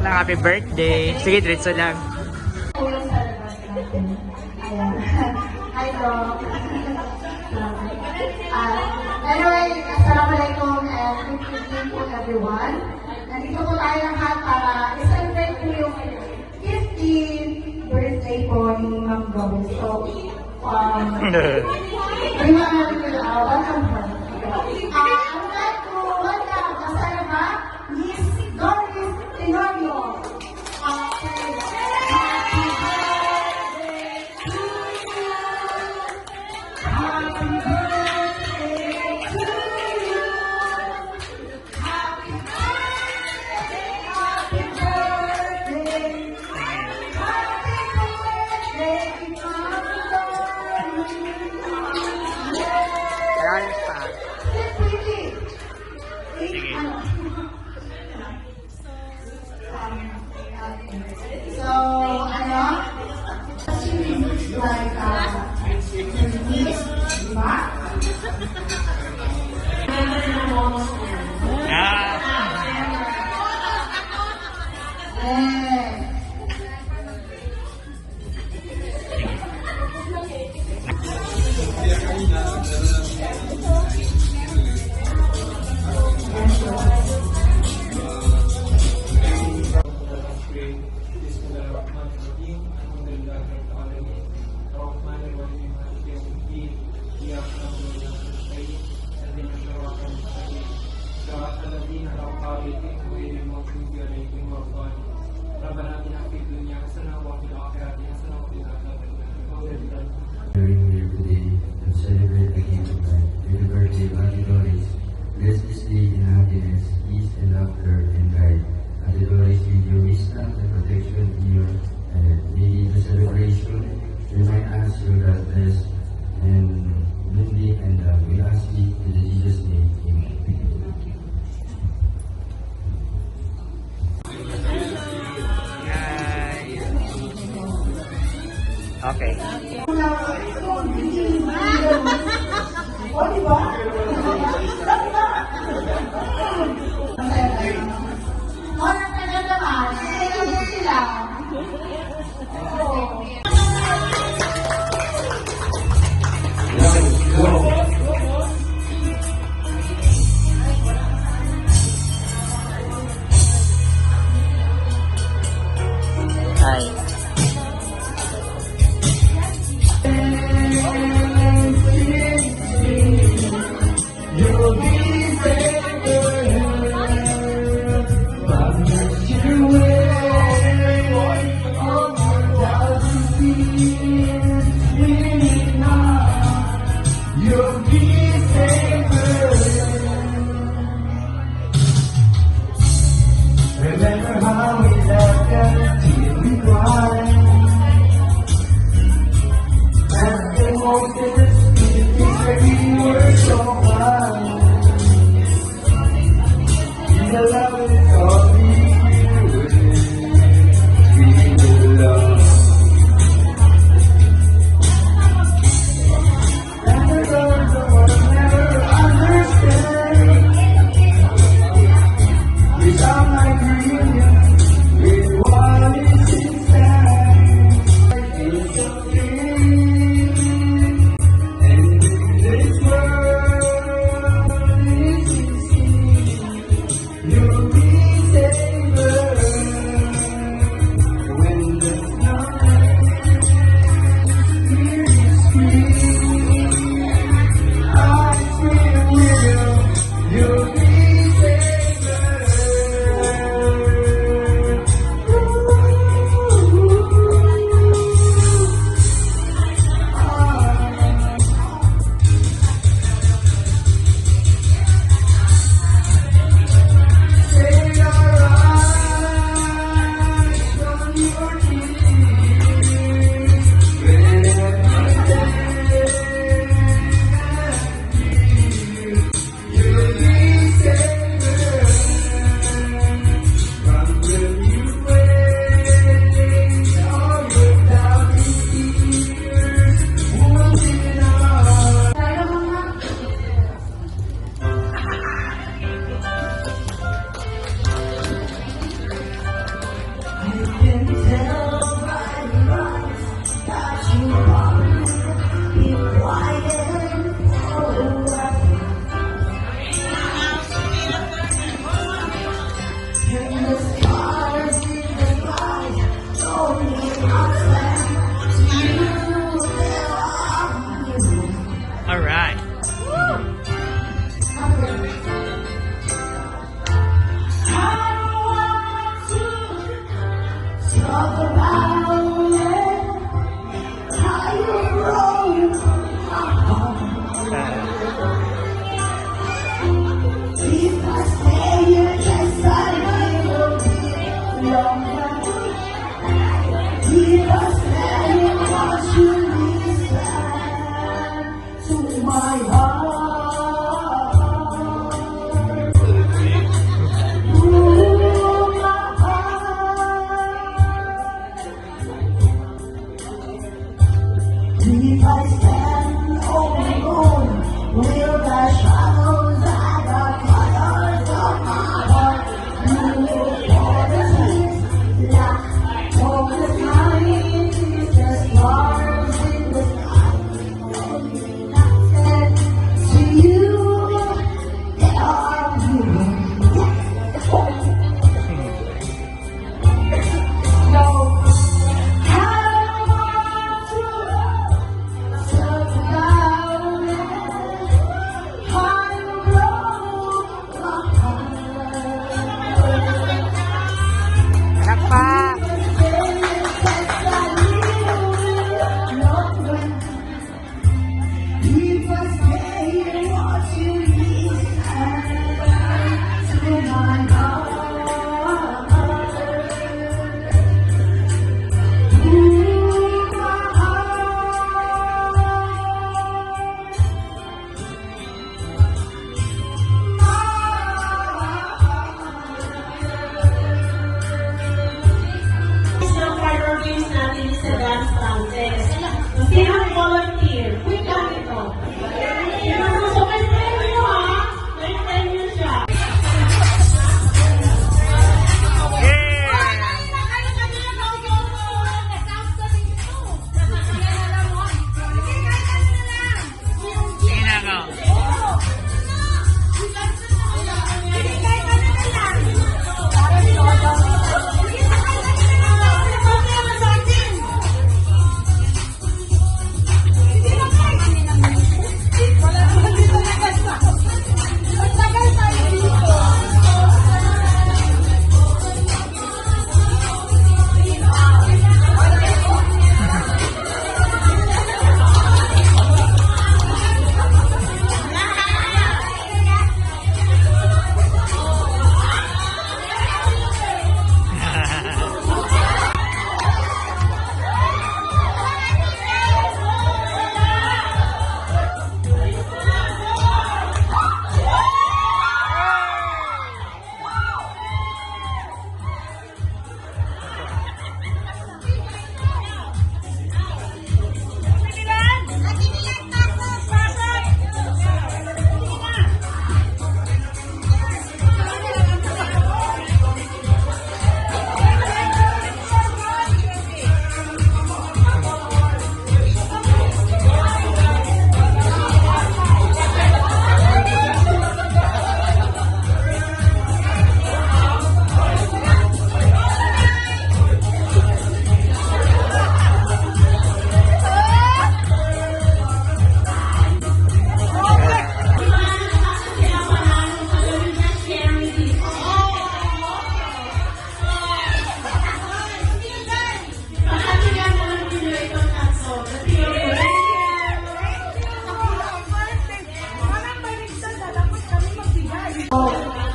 ng happy birthday. Sige, diretso lang. Hi, bro. Anyway, assalamualaikum and good evening po everyone. Nandito po tayo lahat para i-celebrate po yung 15th birthday po ni Ma'am Gomez. So, we want to welcome her. I would like to welcome kasama ba Miss Doris Tenorio. So, ano? Like, diba? During here today to celebrate the King of Life with the birthday of Ate Doris. Bless this day in happiness, peace, and laughter and guide. Ate Doris, with your wisdom and protection in your may the celebration remind us your godless and windy and we ask it in Jesus' name. Amen. Okay. O, diba? Orang tagal naman, sinigil sila. Hi. Remember how we loved until we cried. And the most of the things that we were so wild.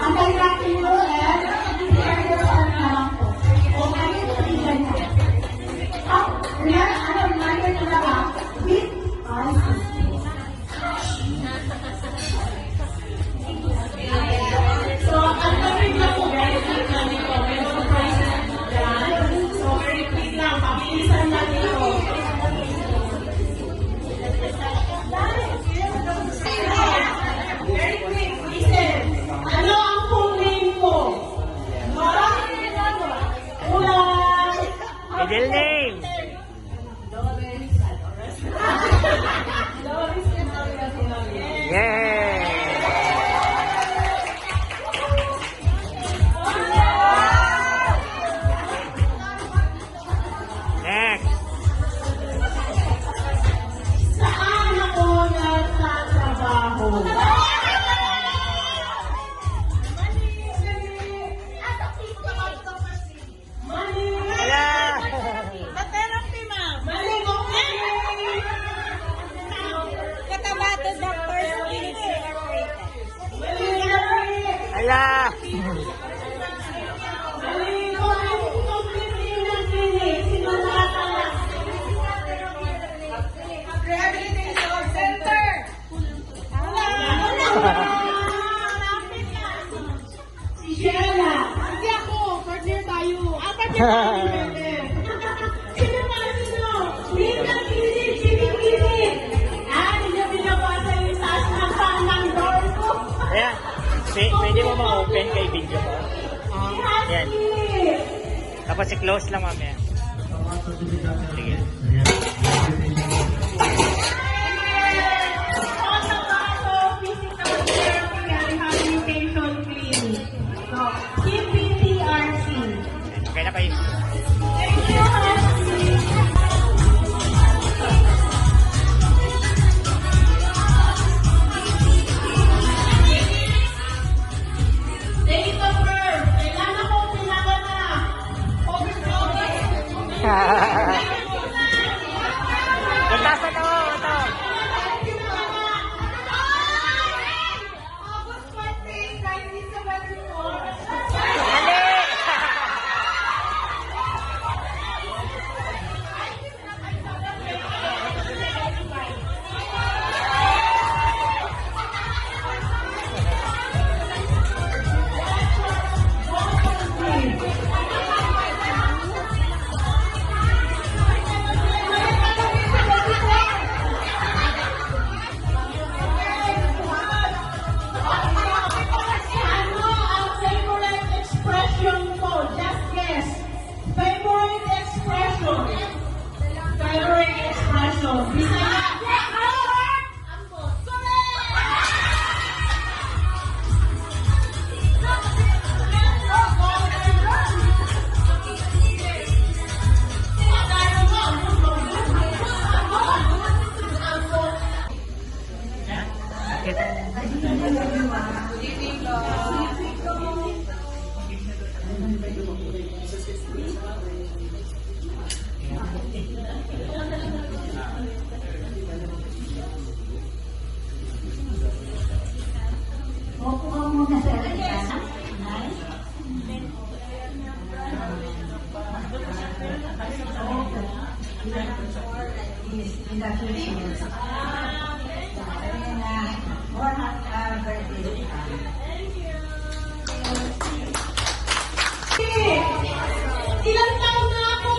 antayin natin nyo and prepare yourself na lang po. Okay, tignan nyo. Reminder nyo na lang, with eyes. So, ang topic na po guys, nandito, may mga prizes dyan. So, very quick lang, pabilisan lang ito. Very quick, listen. Ano ang full name ko? Ulang. Middle name. Yay! Next. Saan ako nagtatrabaho? Mali! Wala. Therapy, ma'am. Mali, okay. Katabato Doctors Clinic Incorporated. Mali, mali. Ala. Mali, complete ng clinic. Sino nakatala? Rehabilitation Center. Si Sheila. Hindi ako. Partner tayo. Partner tayo. Sino ba? Sino? Linda Clinic. Sino Clinic? Hindi niya binabasa yung taas ng panang door ko. Ayan. Pwede mo ma-open kay video ko. Yan. Tapos i-close lang mamaya. Sige. Cotabato Physical Therapy and Rehabilitation Clinic. So, PPTRC. Okay na kayo. Thank you, Hansi. Date of birth. Kailangan ko pinanganak. Ito sa to. Ito. August 14, 1974. Mali. Ano ang favorite expression ko? Just guess. Favorite expression. Favorite expression. Bisaya. Opo ka muna sa akin. Ilang taon na ako?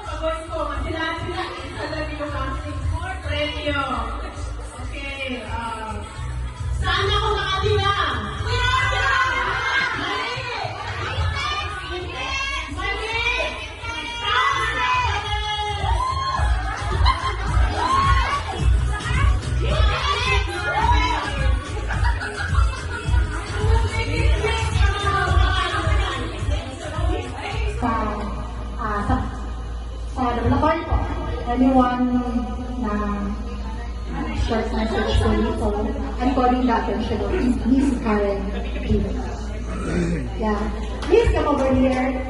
Pagawin ko, sila sa labi ko counseling for premyo. Okay, saan ako nakatira? Mali! Mali! Sa developer po, anyone na short message ko dito, I'm calling the attention of Miss Karen Davis. Yeah. Please come over here.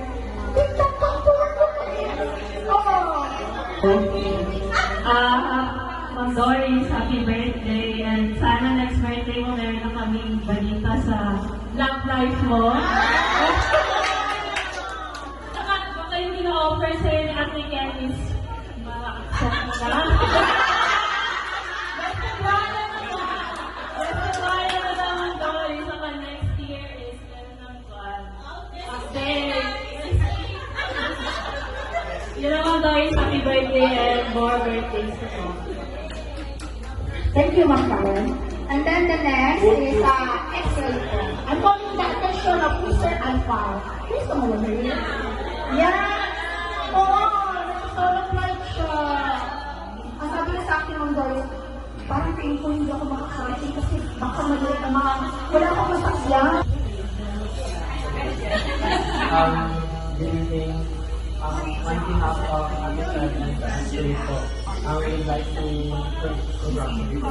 TikTok po. Oh. Doris, happy birthday. And sana next birthday mo meron na kaming balita sa love life mo. Saka baka yung ina-offer sa'yo ni Ate Ken is ma-accept mo na. Basta bahala na naman, Doris. Saka next year is meron ng update. Yun naman, Doris. Happy birthday and more birthdays to come. Thank you, Ma'am Karen. And then the next is X-ray. I'm calling the attention of Mr. Alfaro. Please come over here. Yeah. Oo, nag-solo flight siya. Ang sabi niya sa akin ng Doris, parang tingin ko hindi ako makakarating kasi baka maliit na mga, wala akong masakyan. Good evening. On behalf of Agusan and Astrid po, I would like to congratulate you.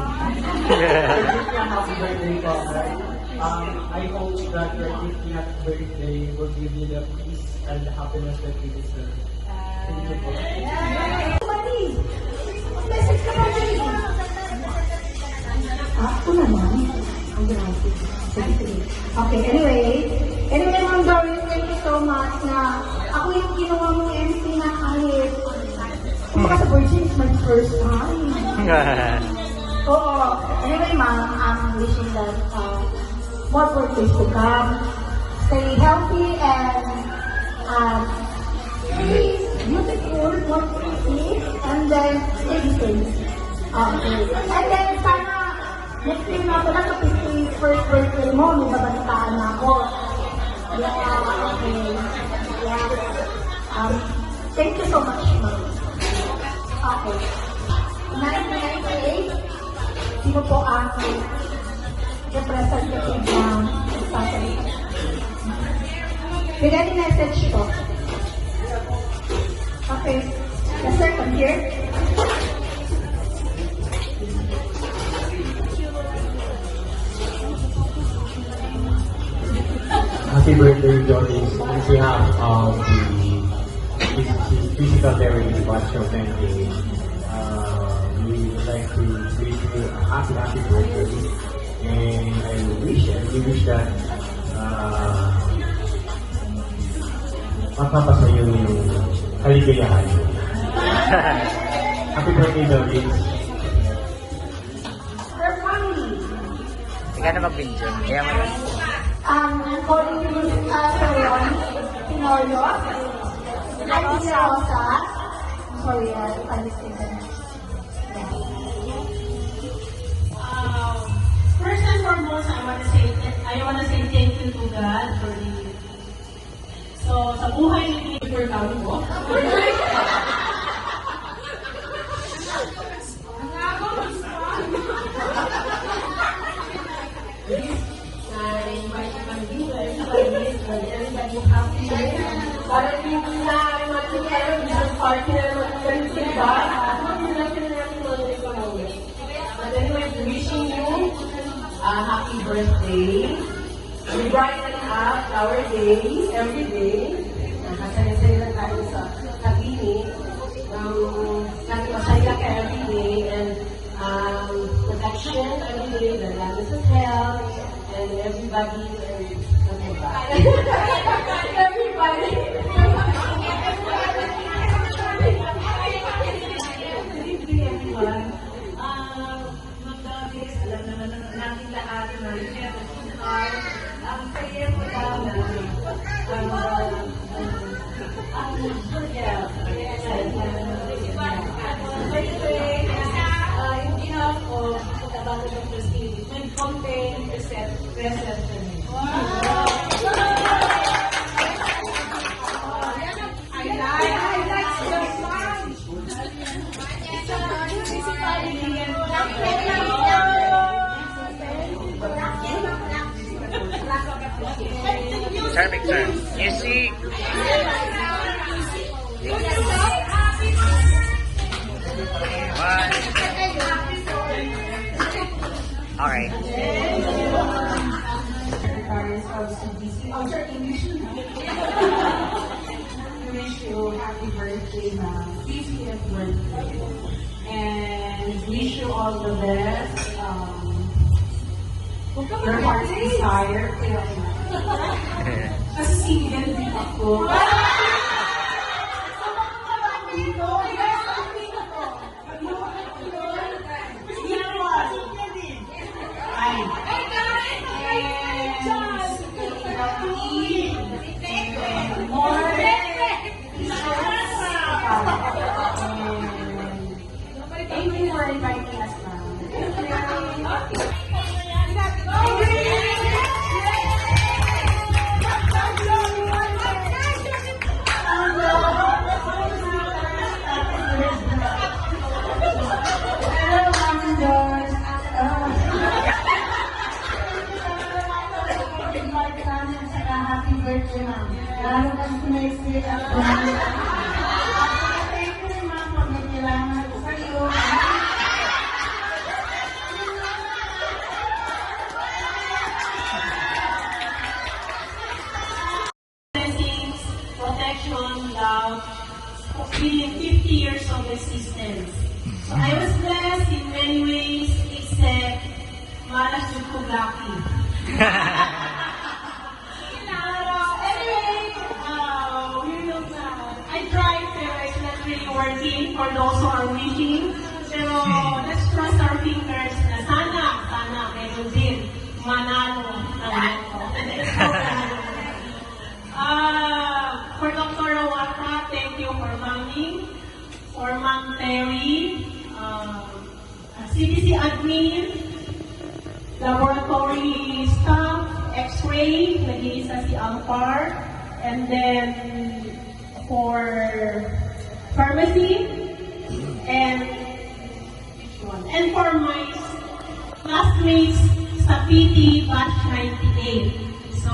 Happy birthday po, right? I hope that your 50th birthday will give you the peace and the happiness that you deserve. Thank you po. Mali! Message ka pa rin! Ako naman. Ang grabe. Okay, anyway, Ma'am Doris, thank you so much na ako yung ginawa mong MC na kahit kumbaga sa Virgin is my first time. Oo. Anyway, Ma'am, I'm wishing that more birthdays to come. Stay healthy and stay beautiful, more pretty, and then stay safe. Okay. And then, sana, next year na pala sa 51st birthday mo, may babalitaan na ako. Yeah, okay. Yeah. Thank you so much, Ma'am. Okay. 998, sino po ang representative ng Sasalita? With any message po? Okay. Yes, sir, come here. Happy birthday, Doris. On behalf of the Physical Therapy Batch of Thanking, we would like to wish you a happy birthday. And we wish that mapapasayo yung kaligayahan. Happy birthday, Doris. Her family. Sige na mag-video. Kaya mo yun. Calling you Sayon, Pinoyo, Auntie Rosa. Sorry, if I mistake them. First and foremost, I wanna say thank you to God for the. So, sa buhay ni Peter ko. Everybody happy. Para hindi na matutero, isang party na matutero sa iba. But anyway, wishing you a happy birthday. We brighten up our days every day. Nakasaya-saya na tayo sa kabini. Nagpasaya ka every day and protection every day, the levels of health, and everybody. Everybody. Everyone. Mag-davis, alam naman natin lahat na ang saya mo lang hindi na ako pagkabago ng prestige. May content reception. Picture. Music. One. Okay. Wish you happy birthday, ma'am. 50th birthday. and wish you all the best. Your heart's desire. Kasi single din ako. Thank you for inviting us now. Hello, Mami George. Invite namin sa happy birthday, ma'am. Lalo kang sumaysik at bumalik. Thank you, ma'am, pag may kailangan ko sa iyo. Blessings, protection, love, fulfilling 50 years of existence. I was blessed in many ways, except malas yung kuglaki. Anyway, I tried, pero it's not really working for those who are wishing. Pero let's cross our fingers na sana, meron din manalo ng for Dr. Rawata, thank you for coming. For Ma'am Terry, CDC admin, laboratory staff, X-ray, nag-iisa si Ampar, and then for pharmacy, and for my classmates sa PT Batch 98. So,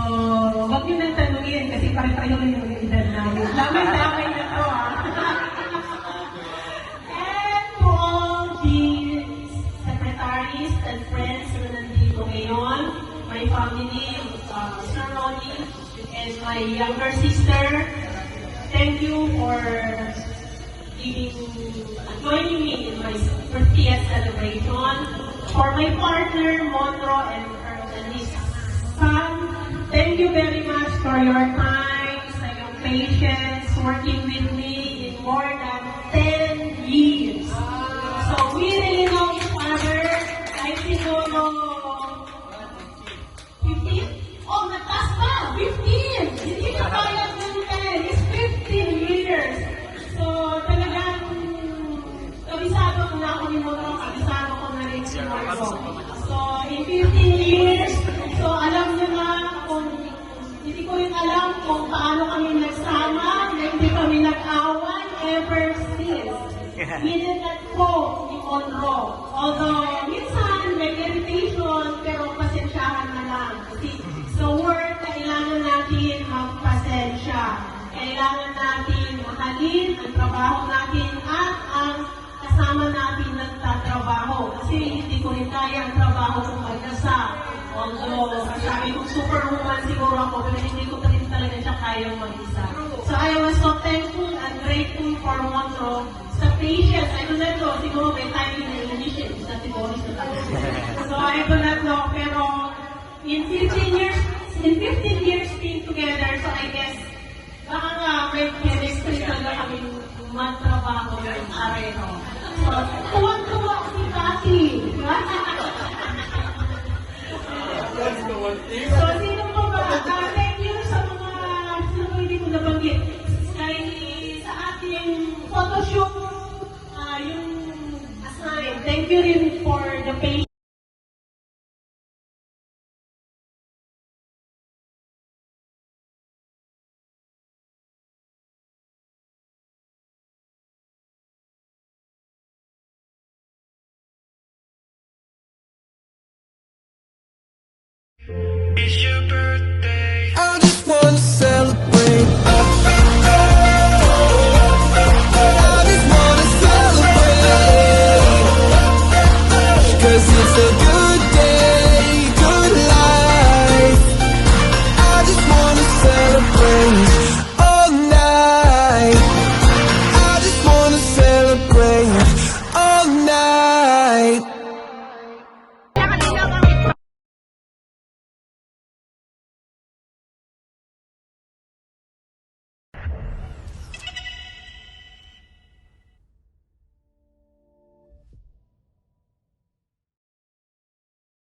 wag niyo nang tanungin kasi pare-pareho rin yung edad namin. Lamay-lamay na to, ha? And to all the secretaries and friends na nandito ngayon, my family, Sir Ronnie, and my younger sister, thank you for joining me in my 50th celebration. For my partner, Monro, and his son, thank you very much for your time, sa iyong patience, working with me in more than 10 years. So we really know each other. I siguro 15? Oh, natas pa! 15! Hindi ka kaya ng 10. It's 15 years. So talagang kabisado ko na ako ni Monro, kabisado ko na rin si Monro. So in 15 years, so alam niyo na kung hindi ko rin alam kung paano kami nagsama, na hindi kami nag-away ever since. We did not go ni Monro. Although minsan may irritation, pero pasensyahan na lang. Kasi sa work, kailangan natin magpasensya. Kailangan natin mahalin ang trabaho natin at ang kasama natin nagtatrabaho. Kasi hindi ko rin kaya ang trabaho kung mag-asa. Although, sabi kong superwoman siguro ako, pero hindi ko rin talaga siya kayang mag-isa. So I was so thankful and grateful for Monro sa patience. I do not know, siguro may time in Indonesian, sa siguro sa So I do not know, pero in 15 years being together, so I guess, baka nga may chemistry talaga kami magtrabaho ng pareho. So, tuwag-tuwag si Cathy. So, sino po ba? Thank you sa mga, sino po hindi ko nabanggit. Sa ating photoshoot, yung assign. Thank you rin for the patience. It's your birthday. I just wanna celebrate. I just wanna celebrate. 'Cause it's a good